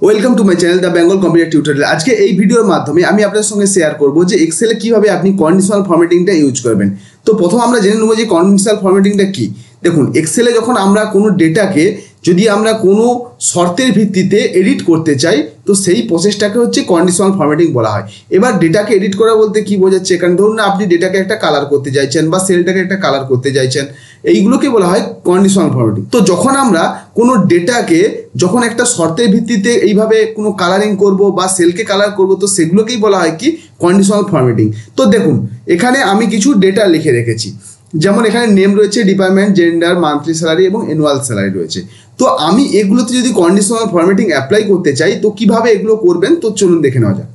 Welcome to my channel the Bengal computer tutorial. আজকে এই ভিডিওর মাধ্যমে আমি আপনাদের সঙ্গে শেয়ার করব যে এক্সেলে কিভাবে আপনি কন্ডিশনাল ফরম্যাটিংটা ইউজ করবেন। তো প্রথম আমরা জেনে নেব যে কন্ডিশনাল ফরম্যাটিংটা কি। দেখুন, এক্সেলে যখন আমরা কোনো ডেটাকে যদি আমরা কোনো শর্তের ভিত্তিতে এডিট করতে চাই তো সেই প্রসেসটাকে হচ্ছে কন্ডিশনাল ফরম্যাটিং বলা হয়। এবার ডেটাকে এডিট করা বলতে কি বোঝাচ্ছে, এখানে ধরুন না আপনি ডেটাকে একটা কালার করতে চাইছেন বা সেলটাকে একটা কালার করতে চাইছেন, এইগুলোকে বলা হয় কন্ডিশনাল ফরম্যাটিং। তো যখন আমরা কোনো ডেটাকে যখন একটা শর্তের ভিত্তিতে এইভাবে কোনো কালারিং করব বা সেলকে কালার করব তো সেগুলোকেই বলা হয় কি কন্ডিশনাল ফরম্যাটিং। তো দেখুন, এখানে আমি কিছু ডেটা লিখে রেখেছি, যেমন এখানে নেম রয়েছে, ডিপার্টমেন্ট, জেন্ডার, মান্থলি স্যালারি এবং অ্যানুয়াল স্যালারি রয়েছে। তো আমি এগুলোতে যদি কন্ডিশনাল ফরম্যাটিং অ্যাপ্লাই করতে চাই তো কিভাবে এগুলো করবেন তো চলুন দেখে নেওয়া যাক।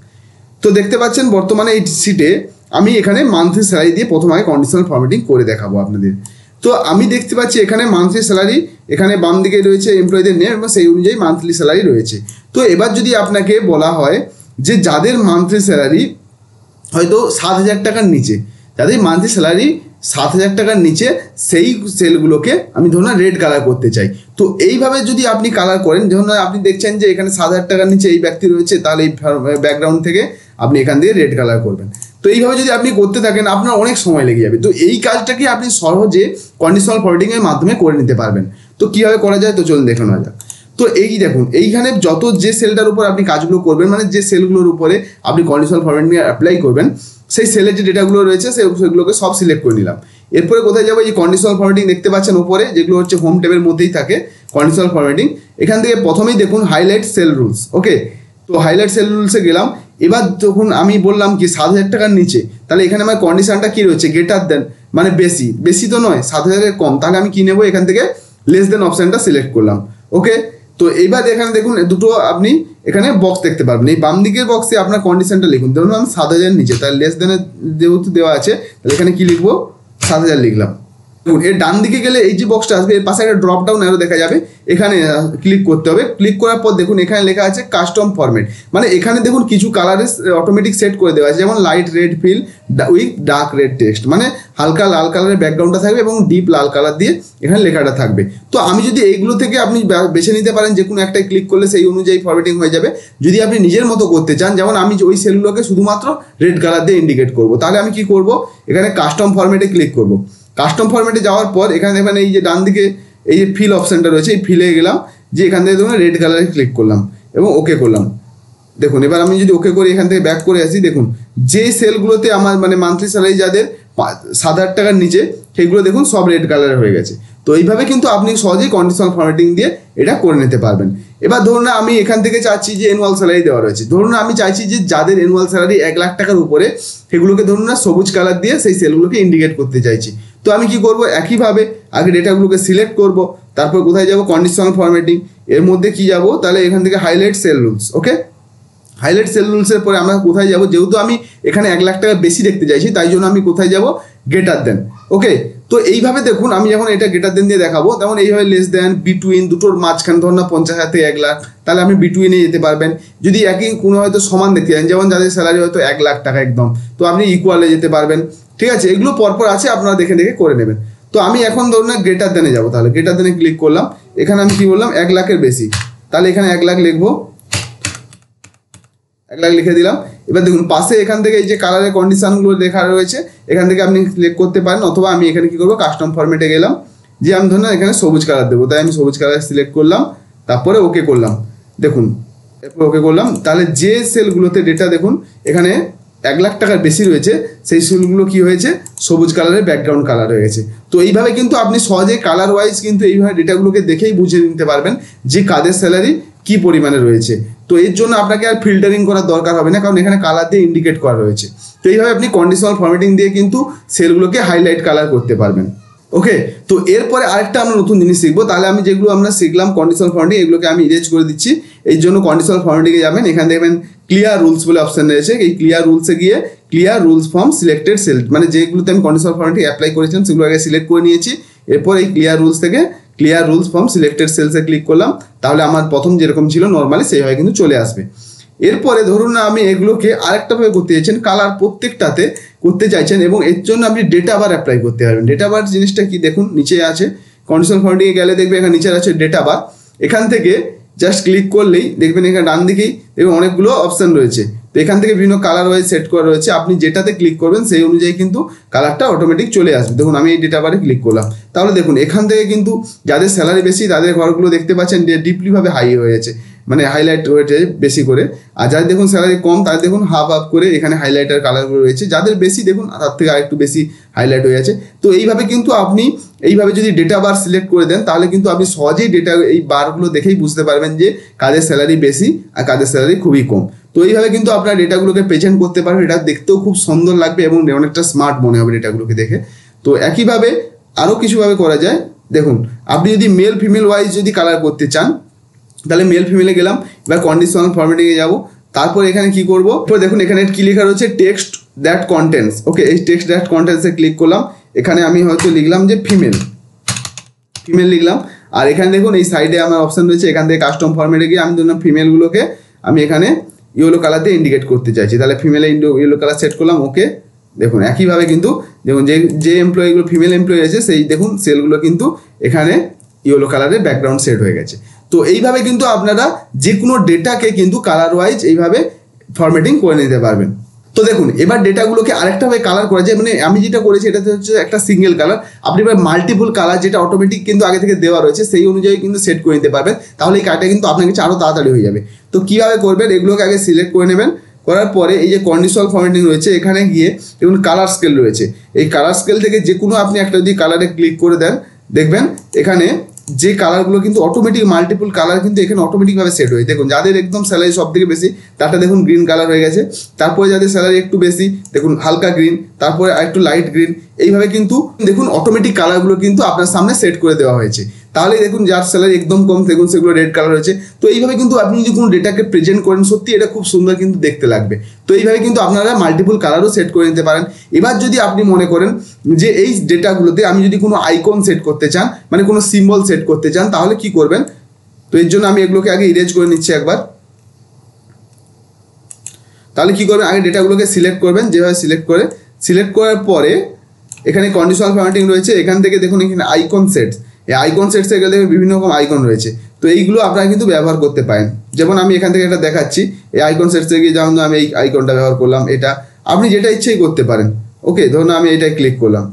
তো দেখতে পাচ্ছেন বর্তমানে এই সিটে আমি এখানে মান্থলি স্যালারি দিয়ে প্রথম আগে কন্ডিশনাল ফরম্যাটিং করে দেখাবো আপনাদের। তো আমি দেখতে পাচ্ছি এখানে মান্থলি স্যালারি, এখানে বাম দিকে রয়েছে এমপ্লয়ীদের নেম এবং সেই অনুযায়ী মান্থলি স্যালারি রয়েছে। তো এবার যদি আপনাকে বলা হয় যে যাদের মান্থলি স্যালারি হয়তো 7,000 টাকার নিচে, যাদের মান্থলি স্যালারি 7,000 টাকার নিচে, সেই সেলগুলোকে আমি ধরুন রেড কালার করতে চাই। তো এইভাবে যদি আপনি কালার করেন, ধরুন আপনি দেখছেন যে এখানে 7,000 টাকার নিচে এই ব্যক্তি রয়েছে, তাহলে এই ব্যাকগ্রাউন্ড থেকে আপনি এখান দিয়ে রেড কালার করবেন। তো এইভাবে যদি আপনি করতে থাকেন আপনার অনেক সময় লেগে যাবে। তো এই কাজটাকে আপনি সহজে কন্ডিশনাল ফরম্যাটিংয়ের মাধ্যমে করে নিতে পারবেন। তো কীভাবে করা যায় তো চলুন দেখে নেওয়া যাক। তো এই দেখুন, এইখানে যত যে সেলটার উপর আপনি কাজগুলো করবেন, মানে যে সেলগুলোর উপরে আপনি কন্ডিশনাল ফরম্যাটিং অ্যাপ্লাই করবেন, সেই সেলের যে ডেটাগুলো রয়েছে সেগুলোকে সব সিলেক্ট করে নিলাম। এরপরে কোথায় যাবো, এই কন্ডিশনাল ফরম্যাটিং দেখতে পাচ্ছেন ওপরে, যেগুলো হচ্ছে হোম ট্যাবের মধ্যেই থাকে কন্ডিশনাল ফরম্যাটিং। এখান থেকে প্রথমেই দেখুন হাইলাইট সেল রুলস। ওকে, তো হাইলাইট সেল রুলসে গেলাম। এবার যখন আমি বললাম কি 7,000 টাকার নিচে, তাহলে এখানে আমার কন্ডিশনটা কি রয়েছে, গ্রেটার দেন, মানে বেশি তো নয়, 7,000-এর কম, তাহলে আমি কি নেবো, এখান থেকে লেস দেন অপশানটা সিলেক্ট করলাম। ওকে, তো এইবার এখানে দেখুন দুটো আপনি এখানে বক্স দেখতে পারবেন। এই বাম দিকের বক্সে আপনার কন্ডিশনটা লিখুন। ধরুন আমি 7,000 নিচে, তাহলে লেস দেনের যেহেতু দেওয়া আছে তাহলে এখানে কি লিখবো, 7,000 লিখলাম। দেখুন এর ডান দিকে গেলে এই যে বক্সটা আসবে এর পাশে একটা ড্রপ ডাউন অ্যারো দেখা যাবে, এখানে ক্লিক করতে হবে। ক্লিক করার পর দেখুন এখানে লেখা আছে কাস্টম ফরম্যাট, মানে এখানে দেখুন কিছু কালারের অটোমেটিক সেট করে দেওয়া আছে, যেমন light red fill with dark red text, মানে হালকা লাল কালারের ব্যাকগ্রাউন্ডটা থাকবে এবং ডিপ লাল কালার দিয়ে এখানে লেখাটা থাকবে। তো আমি যদি এইগুলো থেকে আপনি বেছে নিতে পারেন, যে কোনো একটাই ক্লিক করলে সেই অনুযায়ী ফরম্যাটিং হয়ে যাবে। যদি আপনি নিজের মতো করতে চান, যেমন আমি ওই সেলগুলোকে শুধুমাত্র রেড কালার দিয়ে ইন্ডিকেট করবো, তাহলে আমি কি করব, এখানে কাস্টম ফরম্যাটে ক্লিক করব। কাস্টম ফরম্যাটে যাওয়ার পর এখানে দেখবেন এই যে ডান দিকে এই যে ফিল অপশানটা রয়েছে, এই ফিলে গেলাম, যে এখান থেকে দেখুন রেড কালারে ক্লিক করলাম এবং ওকে করলাম। দেখুন এবার আমি যদি ওকে করি, এখান থেকে ব্যাক করে আসি, দেখুন যে সেলগুলোতে আমার মানে মান্থলি স্যালারি যাদের 7,000 টাকার নিচে, সেগুলো দেখুন সব রেড কালার হয়ে গেছে। তো এইভাবে কিন্তু আপনি সহজেই কন্ডিশনাল ফরম্যাটিং দিয়ে এটা করে নিতে পারবেন। এবার ধরুন না আমি এখান থেকে চাচ্ছি যে অ্যানুয়াল স্যালারি দেওয়া রয়েছে, ধরুন না আমি চাইছি যে যাদের অ্যানুয়াল স্যালারি 1,00,000 টাকার উপরে, সেগুলোকে ধরুন না সবুজ কালার দিয়ে সেই সেলগুলোকে ইন্ডিকেট করতে চাইছি। তো আমি কি করব, একইভাবে আগে ডেটাগুলোকে সিলেক্ট করব, তারপর কোথায় যাব, কন্ডিশনাল ফরম্যাটিং, এর মধ্যে কি যাব, তাহলে এখান থেকে হাইলাইট সেল রুলস। ওকে, হাইলাইট সেল রুলসের পরে আমরা কোথায় যাব, যেহেতু আমি এখানে 1,00,000 টাকা বেশি দেখতে চাইছি তাই জন্য আমি কোথায় যাব, গ্রেটার দেন। ওকে, তো এইভাবে দেখুন আমি যখন এটা গ্রেটার দেন দিয়ে দেখাবো, তেমন এইভাবে লেস দেন, বিটুইন, দুটোর মাঝখানে ধরুন না 50,000 থেকে 1,00,000, তাহলে আপনি বিটুইনে যেতে পারবেন। যদি একই কোনো হয়তো সমান দেখতে চান, যেমন যাদের স্যালারি হয়তো 1,00,000 টাকা একদম, তো আপনি ইকুয়ালে যেতে পারবেন। ঠিক আছে, এগুলো পরপর আছে, আপনারা দেখে দেখে করে নেবেন। তো আমি এখন ধরুন না গ্রেটার দেনে যাবো, তাহলে গ্রেটার দেনে ক্লিক করলাম। এখানে আমি কি বললাম, 1,00,000-এর বেশি, তাহলে এখানে 1,00,000 লিখবো, 1,00,000 লিখে দিলাম। এবার দেখুন পাশে এখান থেকে এই যে কালারের কন্ডিশনগুলো লেখা রয়েছে, এখান থেকে আপনি ক্লিক করতে পারেন, অথবা আমি এখানে কি করবো, কাস্টম ফরম্যাটে গেলাম, যে আমি ধরুন এখানে সবুজ কালার দেবো, তাই আমি সবুজ কালার সিলেক্ট করলাম, তারপরে ওকে করলাম। দেখুন এরপর ওকে করলাম, তাহলে যে সেলগুলোতে ডেটা দেখুন এখানে 1,00,000 টাকার বেশি রয়েছে, সেই সেলগুলো কি হয়েছে, সবুজ কালারের ব্যাকগ্রাউন্ড কালার হয়ে গেছে। তো এইভাবে কিন্তু আপনি সহজে কালার ওয়াইজ কিন্তু এইভাবে ডেটাগুলোকে দেখেই বুঝে নিতে পারবেন যে কাদের স্যালারি কি পরিমাণে রয়েছে। তো এর জন্য আপনাকে আর ফিল্টারিং করার দরকার হবে না, কারণ এখানে কালার দিয়ে ইন্ডিকেট করা রয়েছে। তো এইভাবে আপনি কন্ডিশনাল ফরম্যাটিং দিয়ে কিন্তু সেলগুলোকে হাইলাইট কালার করতে পারবেন। ওকে, তো এরপরে আরেকটা আমরা নতুন জিনিস শিখবো। তাহলে আমি যেগুলো আমরা শিখলাম কন্ডিশনাল ফরম্যাটিং, এগুলোকে আমি ইরেজ করে দিচ্ছি। এই জন্য কন্ডিশনাল ফরম্যাটিংয়ে যাবেন, এখানে দেখবেন ক্লিয়ার রুলস বলে অপশন রয়েছে। এই ক্লিয়ার রুলসে গিয়ে clear rules from selected sell, মানে যেগুলোতে আমি কন্ডিশনাল ফরম্যাটিং অ্যাপ্লাই করেছিলাম সেগুলো আগে সিলেক্ট করে নিয়েছি। এরপর এই ক্লিয়ার রুলস থেকে ক্লিয়ার রুলস ফ্রম সিলেক্টেড সেলসে ক্লিক করলাম, তাহলে আমার প্রথম যেরকম ছিল নর্মালি সেইভাবে কিন্তু চলে আসবে। এরপরে ধরুন না আমি এগুলোকে আরেকটাভাবে করতে চাইছেন, কালার প্রত্যেকটাতে করতে চাইছেন, এবং এর জন্য আপনি ডেটা বার অ্যাপ্লাই করতে পারবেন। ডেটা বার জিনিসটা কি, দেখুন নিচে আছে, কন্ডিশনাল ফরম্যাটিংয়ে গেলে দেখবে এখানে নিচে আছে ডেটা বার। এখান থেকে জাস্ট ক্লিক করলেই দেখবেন এখানে ডান দিকেই দেখবেন অনেকগুলো অপশান রয়েছে। তো এখান থেকে বিভিন্ন কালার ওয়াইজ সেট করা রয়েছে, আপনি যেটাতে ক্লিক করবেন সেই অনুযায়ী কিন্তু কালারটা অটোমেটিক চলে আসবে। দেখুন আমি এই ডেটা বারে ক্লিক করলাম, তাহলে দেখুন এখান থেকে কিন্তু যাদের স্যালারি বেশি তাদের ঘরগুলো দেখতে পাচ্ছেন ডিপলিভাবে হাই হয়েছে, মানে হাইলাইট হয়েছে বেশি করে। আর যাদের দেখুন স্যালারি কম তাদের দেখুন হাফ করে এখানে হাইলাইটার কালারগুলো রয়েছে, যাদের বেশি দেখুন তার থেকে আরেকটু বেশি হাইলাইট হয়ে আছে। তো এইভাবে কিন্তু আপনি এইভাবে যদি ডেটা বার সিলেক্ট করে দেন তাহলে কিন্তু আপনি সহজেই ডেটা এই বারগুলো দেখেই বুঝতে পারবেন যে কাদের স্যালারি বেশি আর কাদের স্যালারি খুবই কম। তো এইভাবে কিন্তু আপনার ডেটাগুলোকে প্রেজেন্ট করতে পারবেন, এটা দেখতেও খুব সুন্দর লাগবে এবং অনেকটা স্মার্ট মনে হবে ডেটাগুলোকে দেখে। তো একইভাবে আরও কিছুভাবে করা যায়। দেখুন আপনি যদি মেল ফিমেল ওয়াইজ যদি কালার করতে চান তাহলে মেল ফিমেলে গেলাম, এবার কন্ডিশনাল ফরম্যাটিংয়ে যাব। তারপর এখানে কি করব, দেখুন এখানে কি লেখা রয়েছে টেক্সট দ্যাট কন্টেন্টস। ওকে, এই টেক্সট দ্যাট কন্টেন্টসে ক্লিক করলাম, এখানে আমি হয়তো লিখলাম যে ফিমেল লিখলাম। আর এখানে দেখুন এই সাইডে আমার অপশান রয়েছে, এখান থেকে কাস্টম ফরম্যাটে গিয়ে আমি ধরুন ফিমেলগুলোকে আমি এখানে ইয়েলো কালার দিয়ে ইন্ডিকেট করতে চাইছি, তাহলে ফিমেলে ইয়েলো কালার সেট করলাম। ওকে, দেখুন একইভাবে কিন্তু দেখুন যে এমপ্লয়িগুলো ফিমেল এমপ্লয়ি আছে সেই দেখুন সেলগুলো কিন্তু এখানে ইয়েলো কালারের ব্যাকগ্রাউন্ড সেট হয়ে গেছে। তো এইভাবে কিন্তু আপনারা যে কোনো ডেটাকে কিন্তু কালার ওয়াইজ এইভাবে ফরম্যাটিং করে নিতে পারবেন। তো দেখুন এবার ডেটাগুলোকে আরেকটাভাবে কালার করা যায়, মানে আমি যেটা করেছি এটাতে হচ্ছে একটা সিঙ্গেল কালার, আপনি এবার মাল্টিপল কালার যেটা অটোমেটিক কিন্তু আগে থেকে দেওয়া রয়েছে সেই অনুযায়ী কিন্তু সেট করে নিতে পারবেন, তাহলে এই কাজটা কিন্তু আপনার কাছে আরও তাড়াতাড়ি হয়ে যাবে। তো কীভাবে করবেন, এগুলোকে আগে সিলেক্ট করে নেবেন, করার পরে এই যে কন্ডিশনাল ফরম্যাটিং রয়েছে এখানে গিয়ে দেখুন কালার স্কেল রয়েছে, এই কালার স্কেল থেকে যে কোনো আপনি একটা যদি কালারে ক্লিক করে দেন দেখবেন এখানে যে কালারগুলো কিন্তু অটোমেটিক মাল্টিপল কালার কিন্তু এখানে অটোমেটিকভাবে সেট হয়ে, দেখুন যাদের একদম স্যালারি সব থেকে বেশি তারটা দেখুন গ্রিন কালার হয়ে গেছে, তারপরে যাদের স্যালারি একটু বেশি দেখুন হালকা গ্রিন, তারপরে আরেকটু লাইট গ্রিন, এইভাবে কিন্তু দেখুন অটোমেটিক কালারগুলো কিন্তু আপনার সামনে সেট করে দেওয়া হয়েছে। তাহলে দেখুন যার স্যালারি একদম কম দেখুন সেগুলো রেড কালার হয়েছে। তো এইভাবে কিন্তু আপনি যদি কোনো ডেটাকে প্রেজেন্ট করেন সত্যি এটা খুব সুন্দর কিন্তু দেখতে লাগবে। তো এইভাবে কিন্তু আপনারা মাল্টিপল কালারও সেট করে নিতে পারেন। এবার যদি আপনি মনে করেন যে এই ডেটাগুলোতে আমি যদি কোনো আইকন সেট করতে চান, মানে কোনো সিম্বল সেট করতে চান, তাহলে কি করবেন, তো এর জন্য আমি এগুলোকে আগে ইরেজ করে নিচ্ছি একবার। তাহলে কি করবেন, আগে ডেটাগুলোকে সিলেক্ট করবেন, যেভাবে সিলেক্ট করার পরে এখানে কন্ডিশনাল ফরম্যাটিং রয়েছে, এখান থেকে দেখুন এখানে আইকন সেটস, এই আইকন সেটসে গেলে বিভিন্ন রকম আইকন রয়েছে। তো এইগুলো আপনারা কিন্তু ব্যবহার করতে পারেন, যেমন আমি এখান থেকে একটা দেখাচ্ছি, এই আইকন সেটসে গিয়ে যেমন আমি এই আইকনটা ব্যবহার করলাম, এটা আপনি যেটা ইচ্ছেই করতে পারেন। ওকে, ধরুন আমি এটাই ক্লিক করলাম,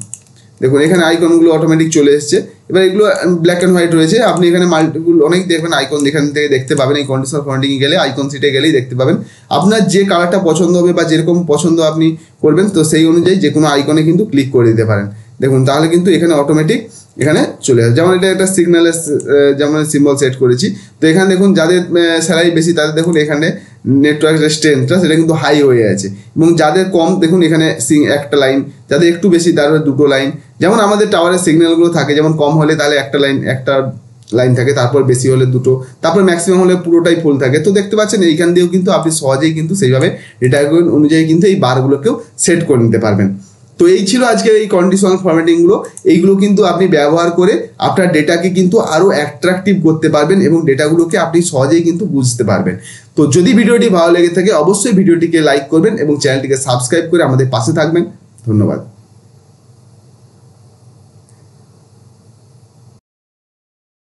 দেখুন এখানে আইকনগুলো অটোমেটিক চলে এসছে। এবার এগুলো ব্ল্যাক অ্যান্ড হোয়াইট রয়েছে, আপনি এখানে মাল্টিপল অনেক দেখবেন আইকন এখান থেকে দেখতে পাবেন, এই কন্ডিশনাল ফরম্যাটিংয়ে গেলে আইকন সিটে গেলেই দেখতে পাবেন আপনার যে কালারটা পছন্দ হবে বা যেরকম পছন্দ আপনি করবেন, তো সেই অনুযায়ী যে কোনো আইকনে কিন্তু ক্লিক করে দিতে পারেন। দেখুন তাহলে কিন্তু এখানে অটোমেটিক এখানে চলে আসে, যেমন এটা একটা সিগন্যালের যেমন সিম্বল সেট করেছি। তো এখানে দেখুন যাদের স্যালারি বেশি তাদের দেখুন এখানে নেটওয়ার্কের স্ট্রেংথটা সেটা কিন্তু হাই হয়ে আছে, এবং যাদের কম দেখুন এখানে একটা লাইন, যাদের একটু বেশি তাদের দুটো লাইন, যেমন আমাদের টাওয়ারের সিগন্যালগুলো থাকে, যেমন কম হলে তাহলে একটা লাইন থাকে, তারপর বেশি হলে দুটো, তারপর ম্যাক্সিমাম হলে পুরোটাই ফুল থাকে। তো দেখতে পাচ্ছেন এইখান দিয়েও কিন্তু আপনি সহজেই কিন্তু সেইভাবে ডেটা অনুযায়ী কিন্তু এই বারগুলোকেও সেট করে নিতে পারবেন। তো এই ছিল আজকের এই কন্ডিশনাল ফরম্যাটিংগুলো, এইগুলো কিন্তু আপনি ব্যবহার করে আপনার ডেটাকে কিন্তু আরও অ্যাট্রাকটিভ করতে পারবেন এবং ডেটাগুলোকে আপনি সহজেই কিন্তু বুঝতে পারবেন। তো যদি ভিডিওটি ভালো লেগে থাকে অবশ্যই ভিডিওটিকে লাইক করবেন এবং চ্যানেলটিকে সাবস্ক্রাইব করে আমাদের পাশে থাকবেন। ধন্যবাদ।